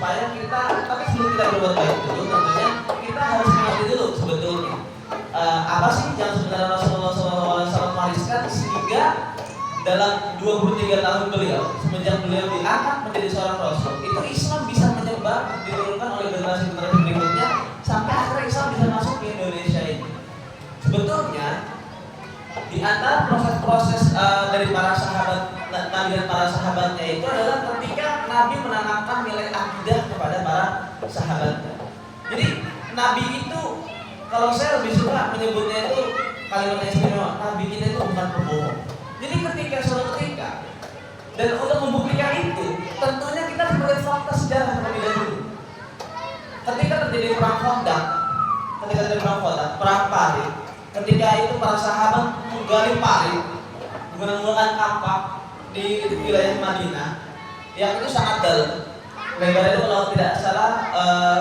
supaya kita, tapi sebelum kita berbuat baik dulu, tentunya kita harus mengerti dulu sebetulnya apa sih yang sebenarnya Rasulullah SAW wariskan sehingga dalam 23 tahun beliau, semenjak beliau diangkat menjadi seorang Rasul, itu Islam bisa menyebar, diturunkan oleh generasi-generasi berikutnya sampai akhirnya Islam bisa masuk ke Indonesia ini. Sebetulnya di antara proses-proses dari para sahabat Nabi dan para sahabatnya itu adalah ketika Nabi menanamkan nilai akidah kepada para sahabatnya. Jadi Nabi itu, kalau saya lebih suka menyebutnya itu kalimat istimewa, Nabi kita itu bukan pembohong. Jadi ketika suatu ketika dan untuk membuktikan itu, tentunya kita harus melihat fakta sejarah terlebih dahulu. Ketika terjadi perang Khandaq, perang Parit, ketika itu para sahabat menggali parit menggunakan kampak di wilayah Madinah yang itu sangat dalam. Lebarnya itu kalau tidak salah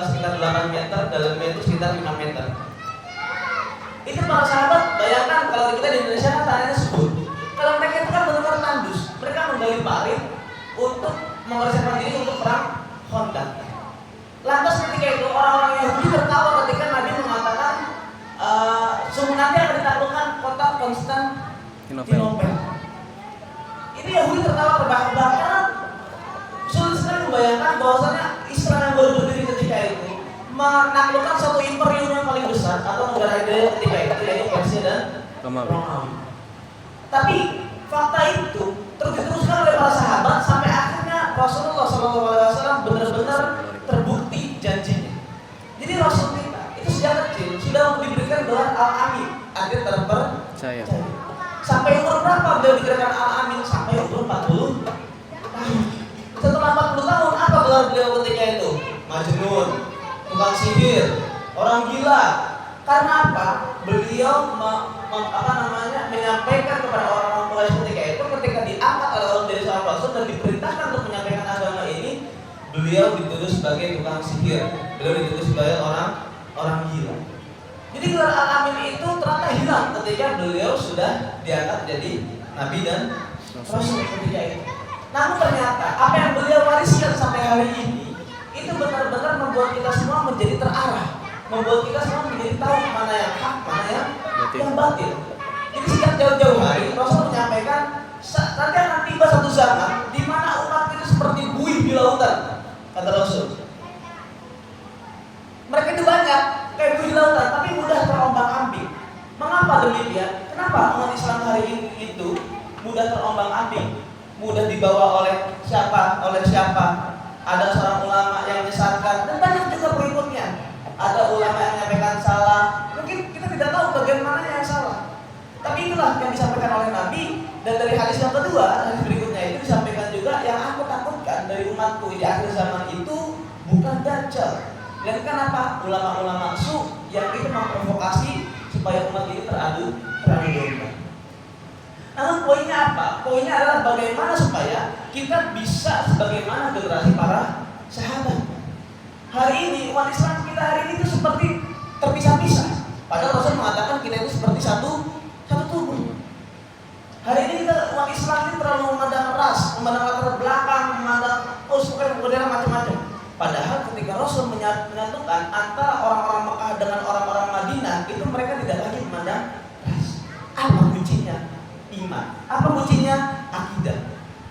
sekitar 8 meter, dalamnya itu sekitar 5 meter. Itu para sahabat, bayangkan kalau kita di Indonesia kan tanahnya subur. Kalau mereka itu kan benar-benar tandus, mereka menggali parit untuk mempersiapkan diri untuk perang Khandaq. Lantas ketika itu orang-orang Yahudi tertawa ketika Nabi mengatakan sungguh nanti akan ditaklukkan kota Konstantinopel. Ini Yahudi tertawa terbahak-bahak karena sulit sekali membayangkan bahwasanya Islam yang baru berdiri ketika itu menaklukkan satu imperium yang paling besar atau negara ideal ketika itu, yaitu Persia dan Romawi. Tapi fakta itu terus diteruskan oleh para sahabat sampai akhirnya Rasulullah SAW benar-benar terbukti janjinya. Jadi Rasul kita itu sejak kecil sudah diberikan gelar Al-Amin, artinya terpercaya. Sampai umur berapa beliau diberikan Al-Amin? Sampai umur 40 tahun. Setelah 40 tahun, apa gelar beliau ketika itu? Majnun, tukang sihir, orang gila. Karena apa? Beliau menyampaikan kepada orang-orang Quraisy ketika itu, ketika diangkat oleh Allah dari seorang Rasul dan diperintahkan untuk menyampaikan agama ini, beliau dituduh sebagai tukang sihir, beliau dituduh sebagai orang gila. Jadi gelar Al-Amin itu ternyata hilang ketika beliau sudah diangkat jadi Nabi dan Rasul ketika itu. Namun ternyata apa yang beliau wariskan sampai hari ini itu benar-benar membuat kita semua menjadi terarah, membuat kita semua menjadi tahu mana yang hak, mana yang batil. Jadi sejak jauh-jauh hari Rasul menyampaikan nanti akan tiba satu zaman di mana umat itu seperti buih di lautan, kata Rasul. Mereka itu banyak kayak buih di lautan, tapi mudah terombang-ambing. Mengapa demikian? Kenapa umat Islam hari ini itu mudah terombang-ambing, mudah dibawa oleh siapa? Ada seorang ulama yang menyesatkan dan banyak juga pengikutnya. Ada ulama yang menyampaikan salah, mungkin kita tidak tahu bagian mana yang salah. Tapi itulah yang disampaikan oleh Nabi. Dan dari hadis yang kedua, hadis berikutnya itu disampaikan juga, yang aku takutkan dari umatku di akhir zaman itu bukan Dajjal. Dan kenapa? Ulama-ulama su yang itu memprovokasi supaya umat ini teradu domba. Namun poinnya apa? Poinnya adalah bagaimana supaya kita bisa sebagaimana generasi para sahabat. Hari ini umat Islam kita hari ini itu seperti terpisah-pisah. Padahal Rasul mengatakan kita itu seperti satu tubuh. Hari ini kita umat Islam ini terlalu memandang ras, memandang latar belakang, memandang budaya macam-macam. Padahal ketika Rasul menyatukan antara orang-orang Mekah dengan orang-orang Madinah, itu mereka tidak lagi memandang ras. Apa kuncinya? Iman. Apa kuncinya? Akidah.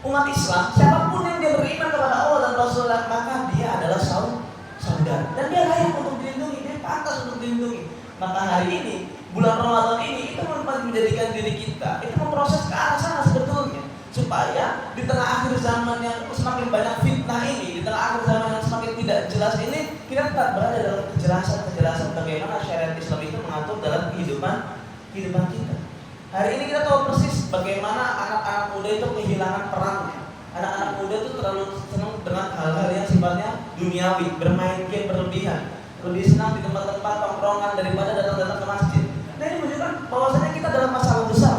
Umat Islam, siapapun yang dia beriman kepada Allah dan Rasulullah, maka dia adalah saudara. Dan dia layak untuk dilindungi, dia pantas untuk dilindungi. Maka hari ini, bulan Ramadan ini, itu menjadikan diri kita, itu memproses ke arah sana sebetulnya. Supaya di tengah akhir zaman yang semakin banyak fitnah ini, di tengah akhir zaman yang semakin tidak jelas ini, kita tetap berada dalam kejelasan bagaimana syariat Islam itu mengatur dalam kehidupan kita. Hari ini kita tahu persis bagaimana anak-anak muda itu kehilangan perannya. Anak-anak muda itu terlalu senang dengan hal-hal yang sifatnya duniawi, bermain game berlebihan, lebih senang di tempat-tempat tongkrongan daripada datang-datang ke masjid. Nah, ini menunjukkan bahwasanya kita dalam masalah besar.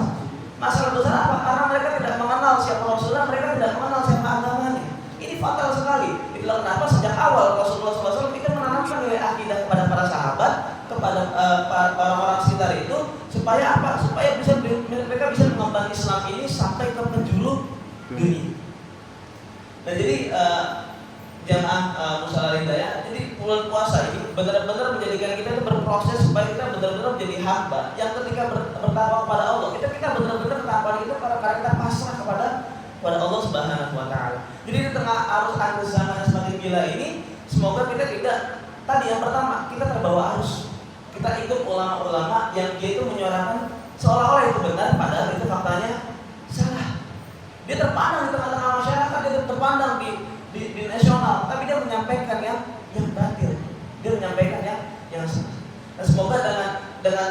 Masalah besar apa? Karena mereka tidak mengenal siapa Rasulullah, mereka tidak mengenal siapa agamanya. Ini fatal sekali. Itulah kenapa sejak awal Rasulullah SAW itu menanamkan nilai akidah kepada para sahabat, kepada orang-orang sekitar itu, supaya apa? Supaya mereka bisa mengembangkan Islam ini sampai ke penjuru dunia. Dan jadi jamaah Musala Hidayah. Jadi bulan puasa ini benar-benar menjadikan kita itu berproses supaya kita benar-benar menjadi hamba yang ketika bertakwa kepada Allah, kita benar-benar ketakwaan itu karena kita pasrah kepada Allah Subhanahu wa taala. Jadi di tengah arus akhir zaman yang semakin gila ini, semoga kita tidak, tadi yang pertama, kita terbawa arus. Kita ikut ulama-ulama yang dia itu menyuarakan seolah-olah itu benar, padahal itu faktanya salah. Dia terpandang di tengah-tengah masyarakat, dia terpandang di nasional, tapi dia menyampaikan yang batil. Dia menyampaikan yang salah. Nah, semoga dengan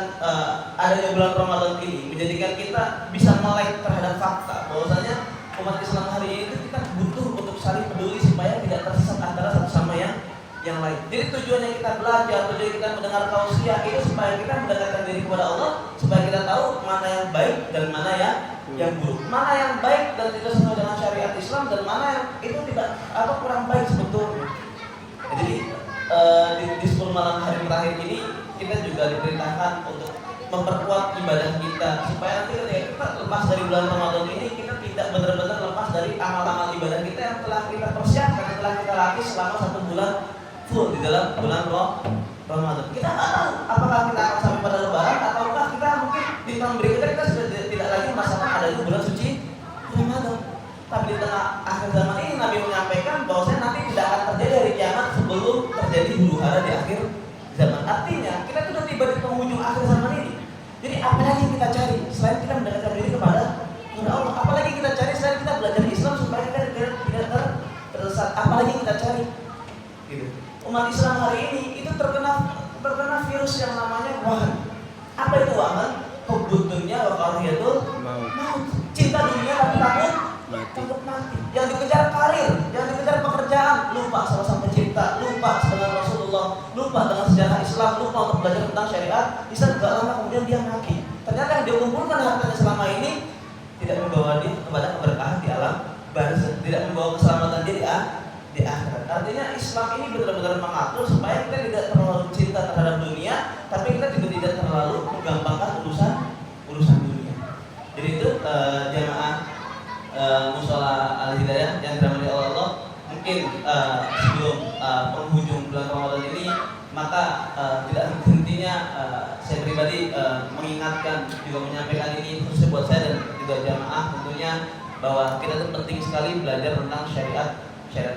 adanya bulan Ramadan ini menjadikan kita bisa melek terhadap fakta bahwasanya umat Islam hari ini itu kita butuh untuk saling peduli supaya tidak tersesat antara satu sama yang lain. Jadi tujuannya kita belajar, tujuan kita mendengar tausiah itu supaya kita mendekatkan diri kepada Allah, supaya kita tahu mana yang baik dan mana yang buruk, mana yang baik dan tidak sesuai dengan syariat Islam, dan mana yang itu tidak atau kurang baik sebetulnya. Jadi di 10 malam hari terakhir ini kita juga diperintahkan untuk memperkuat ibadah kita supaya nanti ketika kita lepas dari bulan Ramadan ini, kita tidak benar-benar lepas dari amal-amal ibadah kita yang telah kita persiapkan, yang telah kita latih selama 1 bulan full di dalam bulan Ramadan. Kita nggak tahu apakah kita akan sampai pada Lebaran ataukah kita mungkin di tahun berikutnya kita sudah tidak lagi merasakan adanya bulan suci Ramadan. Tapi di tengah akhir zaman ini Nabi menyampaikan bahwasanya nanti tidak akan terjadi hari kiamat sebelum terjadi huru hara di akhir zaman. Artinya kita sudah tiba di penghujung akhir zaman ini. Jadi apa lagi yang kita cari selain kita mendekatkan diri kepada Allah? Apa lagi kita cari selain kita belajar Islam supaya kita tidak tersesat? Apa lagi yang kita cari? Gitu. Umat Islam hari ini itu terkena virus yang namanya wahan. Apa itu wahan? Hubbud dunya wa karahiyatul maut. Cinta dunia tapi takut mati. Yang dikejar karir, yang dikejar pekerjaan, lupa sama sang pencipta, lupa dengan Rasulullah, lupa dengan sejarah Islam, lupa untuk belajar tentang syariat. Islam gak lama kemudian dia mati. Ternyata yang dia kumpulkan hartanya selama ini tidak membawa dia kepada keberkahan di alam barzakh, tidak membawa keselamatan dia di akhirat. Artinya Islam ini benar-benar mengatur supaya kita tidak terlalu cinta terhadap dunia, tapi kita juga tidak terlalu menggampangkan urusan dunia. Jadi itu jamaah Mushola Al-Hidayah yang dirahmati Allah. Mungkin sebelum penghujung bulan Ramadan ini, maka tidak hentinya saya pribadi mengingatkan, juga menyampaikan ini khusus buat saya dan juga jamaah tentunya, bahwa kita itu penting sekali belajar tentang syariat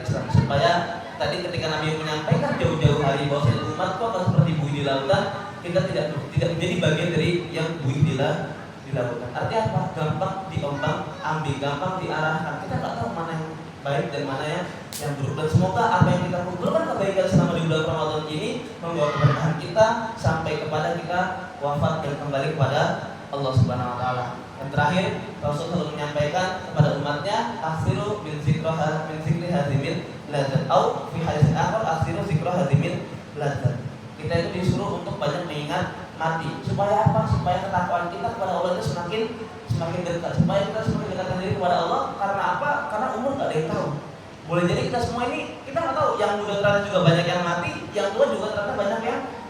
Islam, supaya tadi ketika Nabi menyampaikan jauh-jauh hari bahwa umatku akan seperti buih di lautan, kita tidak menjadi bagian dari yang buih di lautan. Artinya apa? Gampang diombang-ambing, gampang diarahkan. Kita nggak tahu mana yang baik dan mana yang buruk. Dan semoga apa yang kita kumpulkan kebaikan selama di bulan Ramadan ini membawa keberkahan kita sampai kepada kita wafat dan kembali kepada Allah Subhanahu wa taala. Yang terakhir, Rasul selalu menyampaikan kepada umatnya, aksiru min zikri hazimil ladzat, au fi haditsin akhar aksiru zikra hazimil ladzat. Kita itu disuruh untuk banyak mengingat mati. Supaya apa? Supaya ketakwaan kita kepada Allah itu semakin dekat. Supaya kita semakin dekatkan diri kepada Allah. Karena apa? Karena umur nggak ada yang tahu. Boleh jadi kita semua ini, kita nggak tahu. Yang muda ternyata juga banyak yang mati, yang tua juga ternyata banyak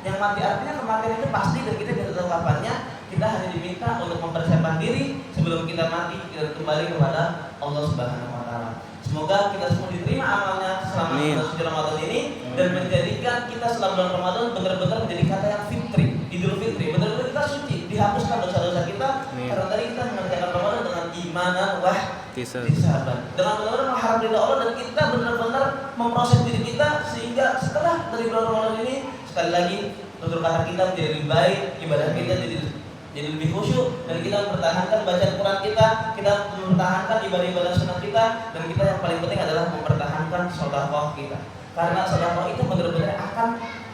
yang mati. Artinya kematian itu pasti dan kita tidak tahu kapannya. Kita hanya diminta untuk mempersiapkan diri sebelum kita mati, kita kembali kepada Allah Subhanahu wa taala. Semoga kita semua diterima amalnya selama bulan suci Ramadan ini dan menjadikan kita selama bulan Ramadan benar-benar menjadi kata yang fitri, Idul Fitri, benar-benar kita suci, dihapuskan dosa-dosa kita. Karena tadi kita mengerjakan Ramadan dengan imanan wah tisaban, dengan benar-benar mengharap ridha Allah, dan kita benar-benar memproses diri kita sehingga setelah dari bulan Ramadan ini, sekali lagi tutur kata kita menjadi lebih baik, ibadah kita jadi lebih khusyuk, dan kita mempertahankan bacaan Quran kita mempertahankan ibadah-ibadah sunnah kita, dan kita yang paling penting adalah mempertahankan sedekah kita. Karena sedekah itu benar-benar akan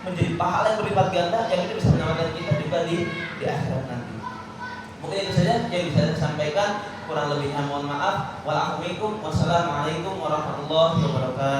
menjadi pahala yang berlipat ganda yang itu bisa menyelamatkan kita juga di akhirat nanti. Mungkin itu saja yang bisa saya sampaikan, kurang lebihnya mohon maaf. Wassalamualaikum warahmatullahi wabarakatuh.